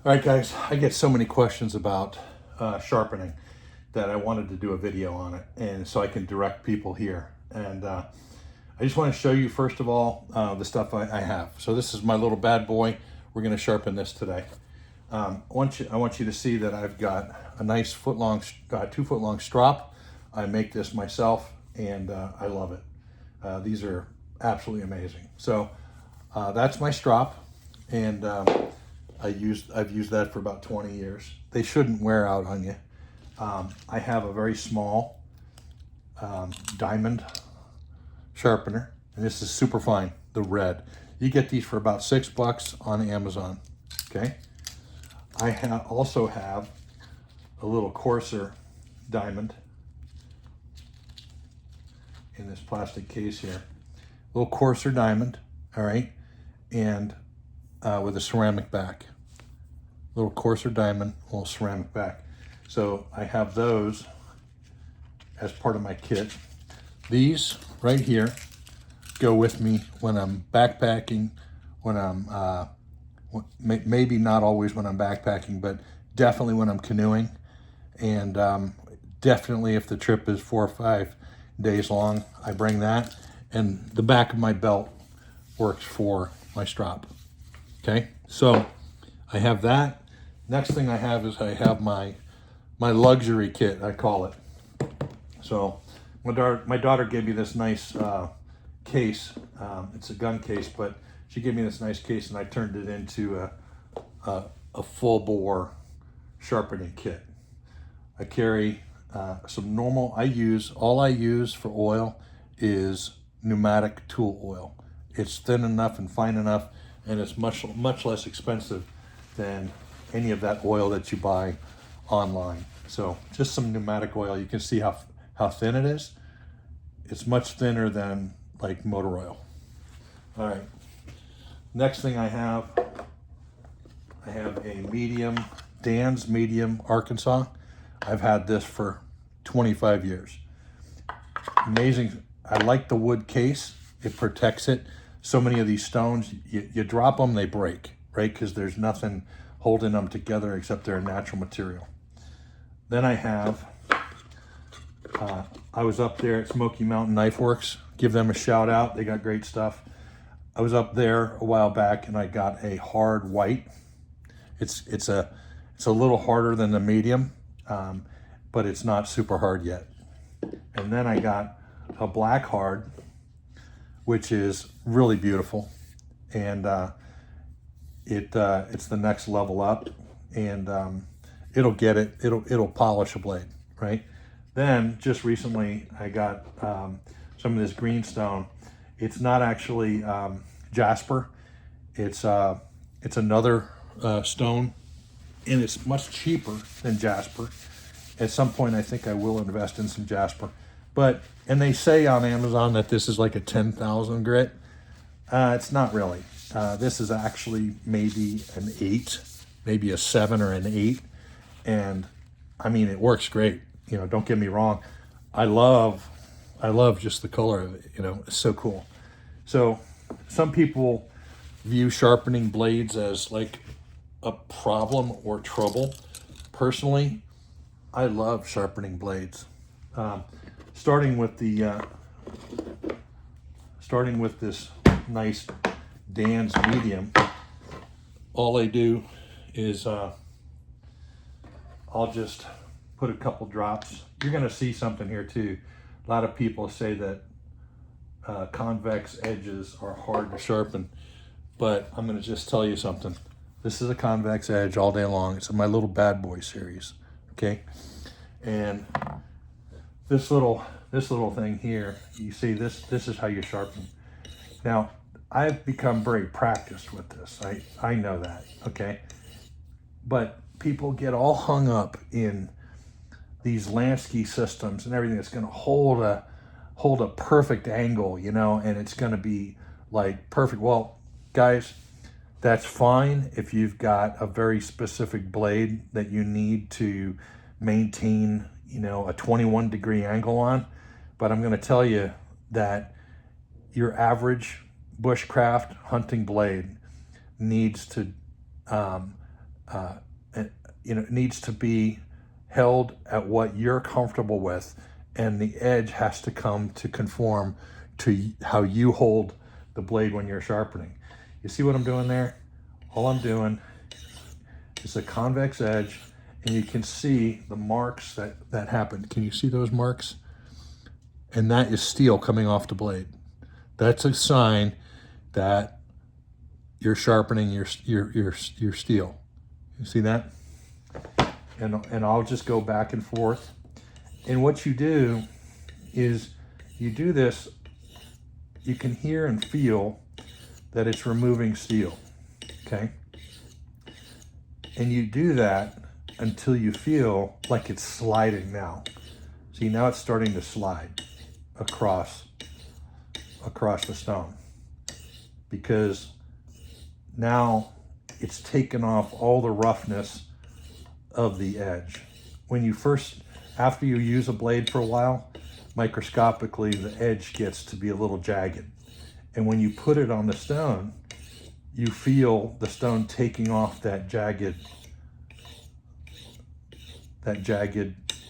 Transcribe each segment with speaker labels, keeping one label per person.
Speaker 1: All right, guys, I get so many questions about sharpening that I wanted to do a video on it, and so I can direct people here. And I just want to show you, first of all, the stuff I have. So this is my little bad boy. We're going to sharpen this today. I want you to see that I've got a nice 2-foot-long strop. I make this myself, and I love it. These are absolutely amazing. So that's my strop, and I've used that for about 20 years. They shouldn't wear out on you. I have a very small diamond sharpener, and this is super fine, the red. You get these for about $6 on Amazon, okay? I also have a little coarser diamond in this plastic case here. A little coarser diamond, all right? And with a ceramic back. A little coarser diamond, a little ceramic back. So I have those as part of my kit. These right here go with me when I'm backpacking, when I'm, maybe not always when I'm backpacking, but definitely when I'm canoeing. And definitely if the trip is 4 or 5 days long, I bring that. And the back of my belt works for my strap. Okay, so I have that. Next thing I have is I have my luxury kit, I call it. So my daughter gave me this nice case. It's a gun case, but she gave me this nice case, and I turned it into a full bore sharpening kit. I carry some normal. All I use for oil is pneumatic tool oil. It's thin enough and fine enough, and it's much less expensive than any of that oil that you buy online. So just some pneumatic oil. You can see how thin it is. It's much thinner than like motor oil. All right. Next thing I have a medium, Dan's medium Arkansas. I've had this for 25 years. Amazing. I like the wood case. It protects it. So many of these stones, you drop them, they break, right? Because there's nothing holding them together except they're a natural material. Then I have, I was up there at Smoky Mountain Knife Works. Give them a shout out. They got great stuff. I was up there a while back, and I got a hard white. It's a little harder than the medium, but it's not super hard yet. And then I got a black hard, which is really beautiful, and it's the next level up, and it'll polish a blade, right? Then just recently I got some of this greenstone. It's not actually jasper. It's another stone, and it's much cheaper than jasper. At some point, I think I will invest in some jasper. And they say on Amazon that this is like a 10,000 grit. It's not really. This is actually maybe an 8, maybe a 7 or an 8. And I mean, it works great. You know, don't get me wrong. I love just the color of it. You know, it's so cool. So some people view sharpening blades as like a problem or trouble. Personally, I love sharpening blades. Starting with this nice Dan's medium, all I do is I'll just put a couple drops. You're going to see something here too. A lot of people say that convex edges are hard to sharpen, but I'm going to just tell you something. This is a convex edge all day long. It's in my little bad boy series, okay? And this little thing here, you see this is how you sharpen. Now, I've become very practiced with this. I know that, okay? But people get all hung up in these Lansky systems and everything that's going to hold a perfect angle, you know, and it's going to be like perfect. Well, guys, that's fine if you've got a very specific blade that you need to maintain, you know, a 21-degree angle on. But I'm going to tell you that your average bushcraft hunting blade needs to it needs to be held at what you're comfortable with, and the edge has to come to conform to how you hold the blade when you're sharpening. You see what I'm doing there? All I'm doing is a convex edge, and you can see the marks that happened. Can you see those marks? And that is steel coming off the blade. That's a sign that you're sharpening your steel. You see that? And I'll just go back and forth. And what you do is you do this, you can hear and feel that it's removing steel, okay? And you do that until you feel like it's sliding now. See, now it's starting to slide across the stone, because now it's taken off all the roughness of the edge. When you first, after you use a blade for a while, microscopically the edge gets to be a little jagged. And when you put it on the stone, you feel the stone taking off that jagged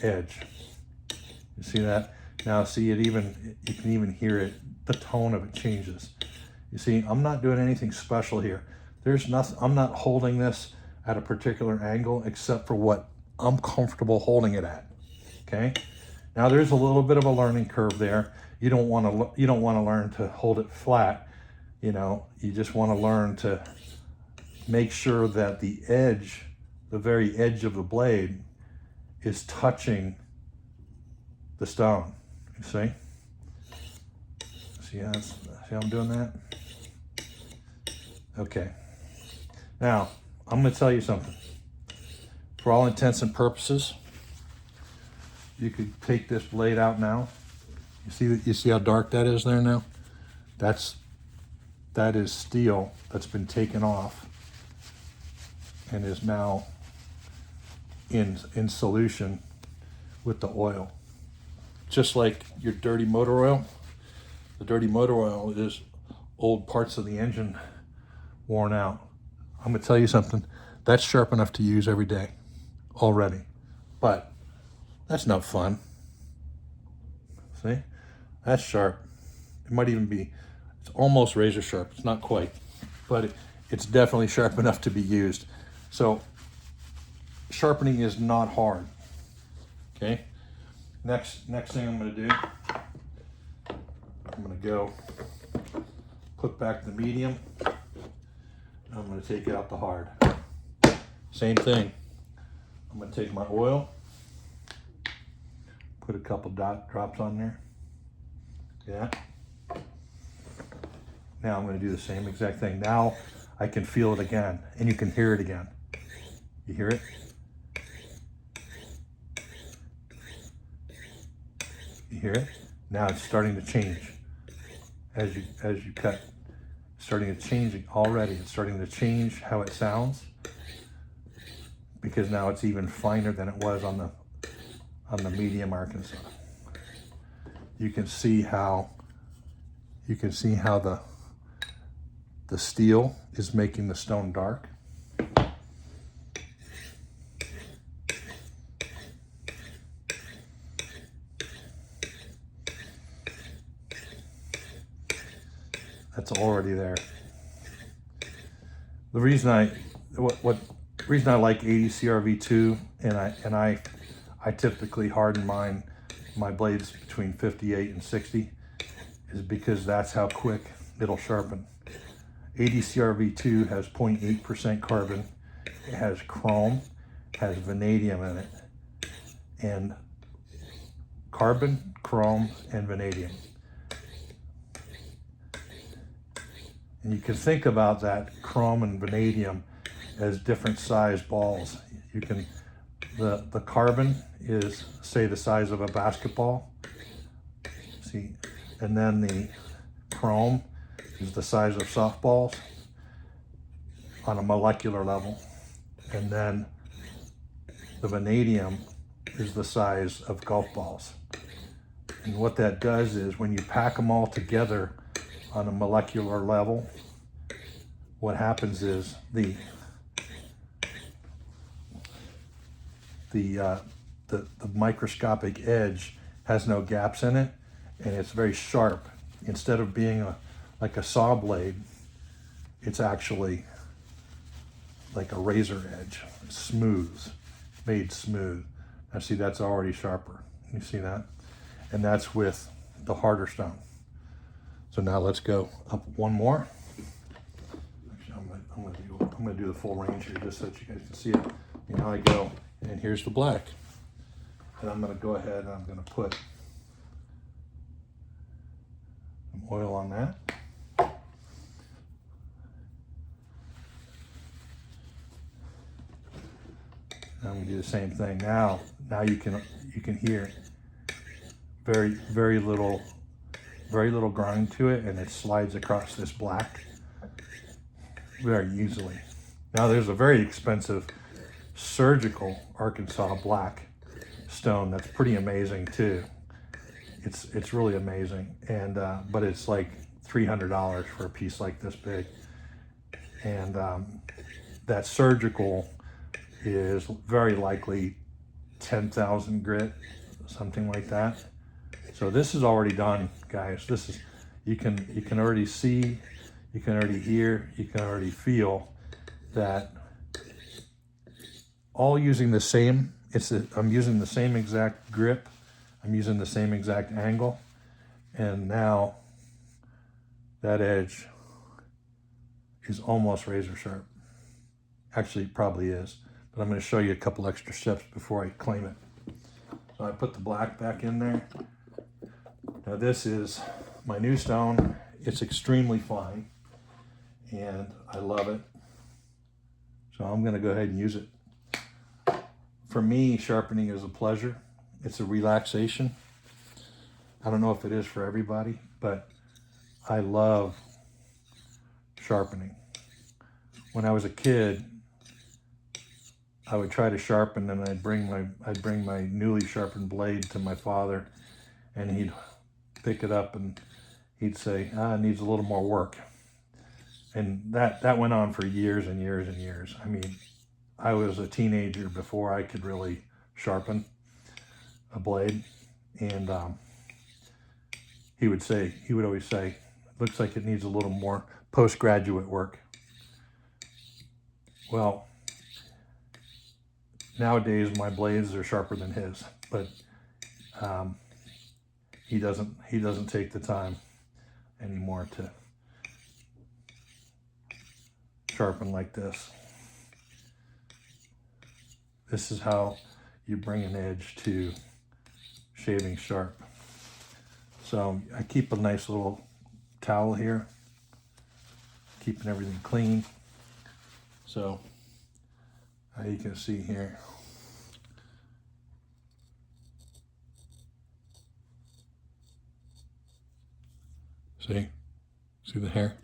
Speaker 1: edge. You see that? Now see, you can even hear it, the tone of it changes. You see, I'm not doing anything special here. There's nothing, I'm not holding this at a particular angle except for what I'm comfortable holding it at. Okay? Now there's a little bit of a learning curve there. You don't want to learn to hold it flat. You know, you just want to learn to make sure that the edge, the very edge of the blade, is touching the stone. You see? See how I'm doing that? Okay. Now, I'm going to tell you something. For all intents and purposes, you could take this blade out now. You see how dark that is there now? That is steel that's been taken off and is now in solution with the oil. Just like your dirty motor oil. The dirty motor oil is old parts of the engine worn out. I'm going to tell you something. That's sharp enough to use every day already. But that's not fun. See? That's sharp. It might even be, it's almost razor sharp. It's not quite, but it's definitely sharp enough to be used. So sharpening is not hard. Okay? Next thing I'm going to do, I'm going to go put back the medium. I'm going to take out the hard. Same thing. I'm going to take my oil, put a couple drops on there. Yeah. Now I'm going to do the same exact thing. Now I can feel it again, and you can hear it again. You hear it? You hear it? Now it's starting to change as you cut. It's starting to change already. It's starting to change how it sounds, because now it's even finer than it was on the medium Arkansas. You can see how the steel is making the stone dark. That's already there. The reason I like 80 CRV2 and I typically harden my blades between 58 and 60 is because that's how quick it'll sharpen. 80 CRV2 has 0.8% carbon. It has chrome, has vanadium in it, and carbon, chrome, and vanadium. And you can think about that chrome and vanadium as different size balls. You can, the carbon is, say, the size of a basketball. See, and then the chrome is the size of softballs on a molecular level. And then the vanadium is the size of golf balls. And what that does is when you pack them all together on a molecular level, what happens is the the microscopic edge has no gaps in it, and it's very sharp. Instead of being like a saw blade, it's actually like a razor edge, smooth, made smooth. Now see, that's already sharper. You see that? And that's with the harder stone. So now let's go up one more. Actually, I'm gonna do the full range here just so that you guys can see it. And now I go, and here's the black. And I'm gonna go ahead and I'm gonna put some oil on that. I'm gonna do the same thing. Now you can hear very little grind to it, and it slides across this black very easily. Now there's a very expensive surgical Arkansas black stone that's pretty amazing too. It's really amazing, and but it's like $300 for a piece like this big, and that surgical is very likely 10,000 grit, something like that. So this is already done, guys. This is, you can already see, you can already hear, you can already feel that all using the same, I'm using the same exact grip, I'm using the same exact angle, and now that edge is almost razor sharp. Actually, it probably is, but I'm going to show you a couple extra steps before I claim it. So I put the black back in there. Now this is my new stone. It's extremely fine, and I love it. So I'm going to go ahead and use it. For me, sharpening is a pleasure. It's a relaxation. I don't know if it is for everybody, but I love sharpening. When I was a kid, I would try to sharpen, and I'd bring my newly sharpened blade to my father, and he'd pick it up and he'd say, it needs a little more work. And that went on for years and years and years. I mean, I was a teenager before I could really sharpen a blade, and he would always say, looks like it needs a little more postgraduate work. Well, nowadays my blades are sharper than his, but he doesn't take the time anymore to sharpen like this. This is how you bring an edge to shaving sharp. So I keep a nice little towel here, keeping everything clean. So you can see here, see the hair?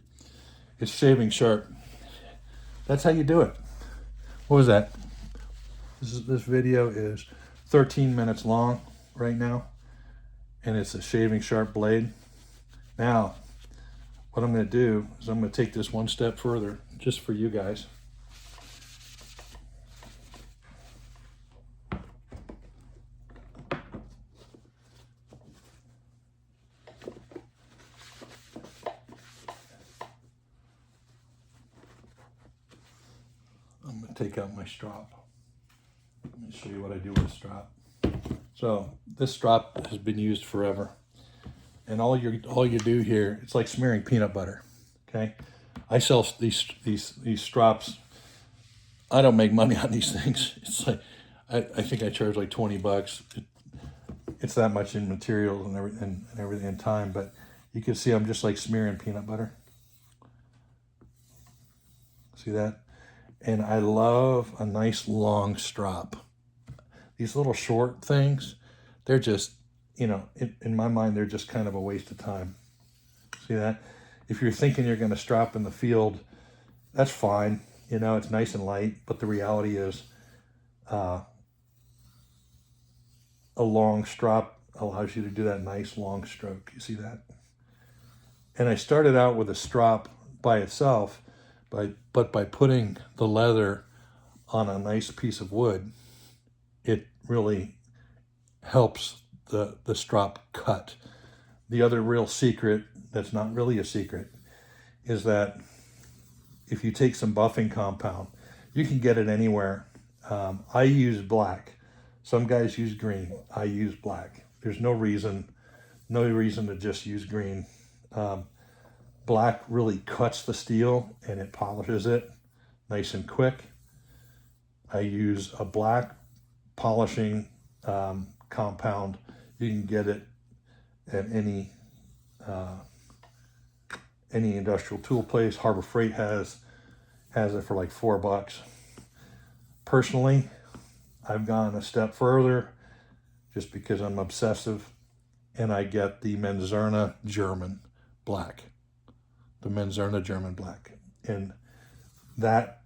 Speaker 1: It's shaving sharp. That's how you do it. What was that? This video is 13 minutes long right now, and it's a shaving sharp blade. Now, what I'm going to do is I'm going to take this one step further, just for you guys. I'm going to take out my strop. Let me show you what I do with a strop. So this strop has been used forever, and all you do here, it's like smearing peanut butter. Okay, I sell these strops. I don't make money on these things. It's like I think I charge like $20. It's that much in materials and everything in time, but you can see I'm just like smearing peanut butter. See that? And I love a nice long strop. These little short things, they're just, in my mind, they're just kind of a waste of time. See that? If you're thinking you're going to strop in the field, that's fine. It's nice and light, but the reality is a long strop allows you to do that nice long stroke. You see that? And I started out with a strop by itself, but by putting the leather on a nice piece of wood, it really helps the strop cut. The other real secret, that's not really a secret, is that if you take some buffing compound, you can get it anywhere. I use black. Some guys use green. I use black. There's no reason to just use green. Black really cuts the steel and it polishes it nice and quick. I use a black polishing compound. You can get it at any industrial tool place. Harbor Freight has it for like $4. Personally, I've gone a step further just because I'm obsessive, and I get the Menzerna German black. The Menzerna German black. And that,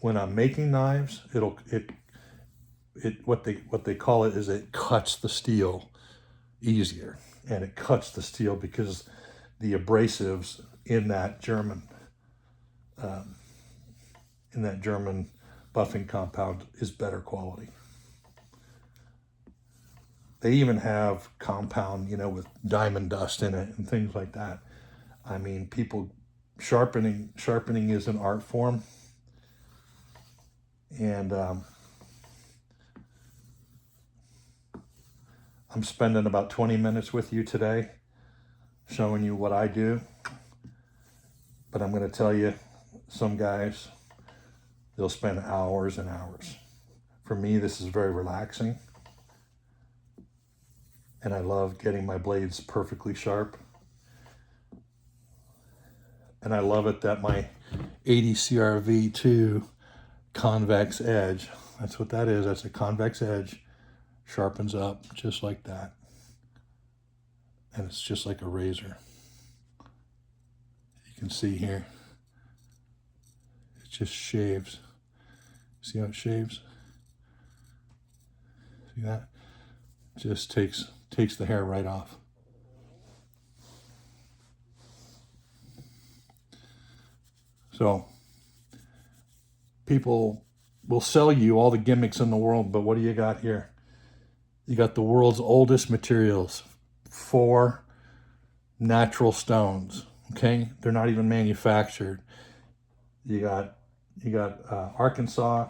Speaker 1: when I'm making knives, what they call it is it cuts the steel easier, and it cuts the steel because the abrasives in that German buffing compound is better quality. They even have compound, with diamond dust in it and things like that. I mean, sharpening is an art form, and I'm spending about 20 minutes with you today showing you what I do. But I'm going to tell you, some guys, they'll spend hours and hours. For me, this is very relaxing. And I love getting my blades perfectly sharp. And I love it that my 80 CRV2 convex edge, that's what that is, that's a convex edge, sharpens up just like that. And it's just like a razor. You can see here, it just shaves. See how it shaves? See that? Just takes the hair right off. So people will sell you all the gimmicks in the world, but what do you got here? You got the world's oldest materials, 4 natural stones. Okay, they're not even manufactured. You got Arkansas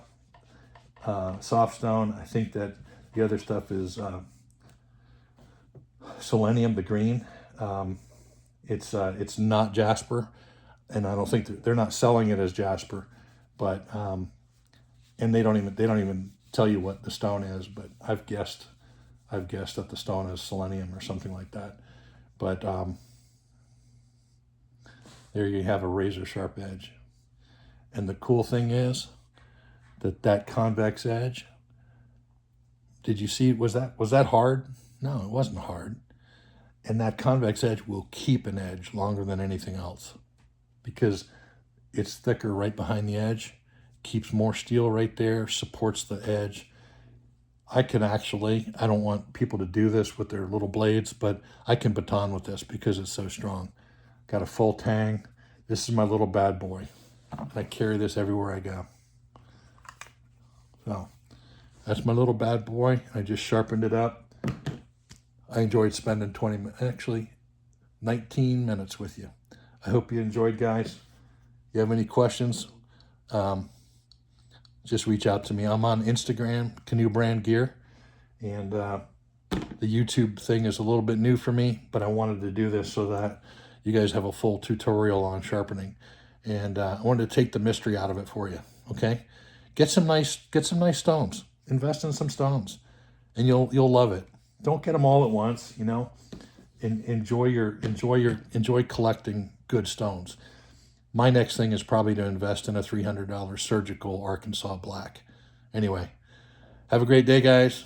Speaker 1: soft stone. I think that the other stuff is selenium, the green. It's not jasper, and I don't think they're not selling it as jasper, but and they don't even tell you what the stone is. But I've guessed that the stone is selenium or something like that. But there you have a razor sharp edge. And the cool thing is that convex edge, did you see, was that hard? No, it wasn't hard. And that convex edge will keep an edge longer than anything else because it's thicker right behind the edge, keeps more steel right there, supports the edge. I don't want people to do this with their little blades, but I can baton with this because it's so strong. Got a full tang. This is my little bad boy. I carry this everywhere I go. So that's my little bad boy. I just sharpened it up. I enjoyed spending 19 minutes with you. I hope you enjoyed, guys. If you have any questions, just reach out to me. I'm on Instagram, Canoe Brand Gear, and the YouTube thing is a little bit new for me, but I wanted to do this so that you guys have a full tutorial on sharpening, and I wanted to take the mystery out of it for you. Okay, get some nice stones. Invest in some stones, and you'll love it. Don't get them all at once, and enjoy collecting good stones. My next thing is probably to invest in a $300 surgical Arkansas black. Anyway, have a great day, guys.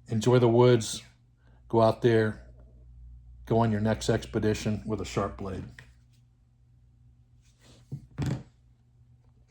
Speaker 1: Enjoy the woods. Go out there. Go on your next expedition with a sharp blade.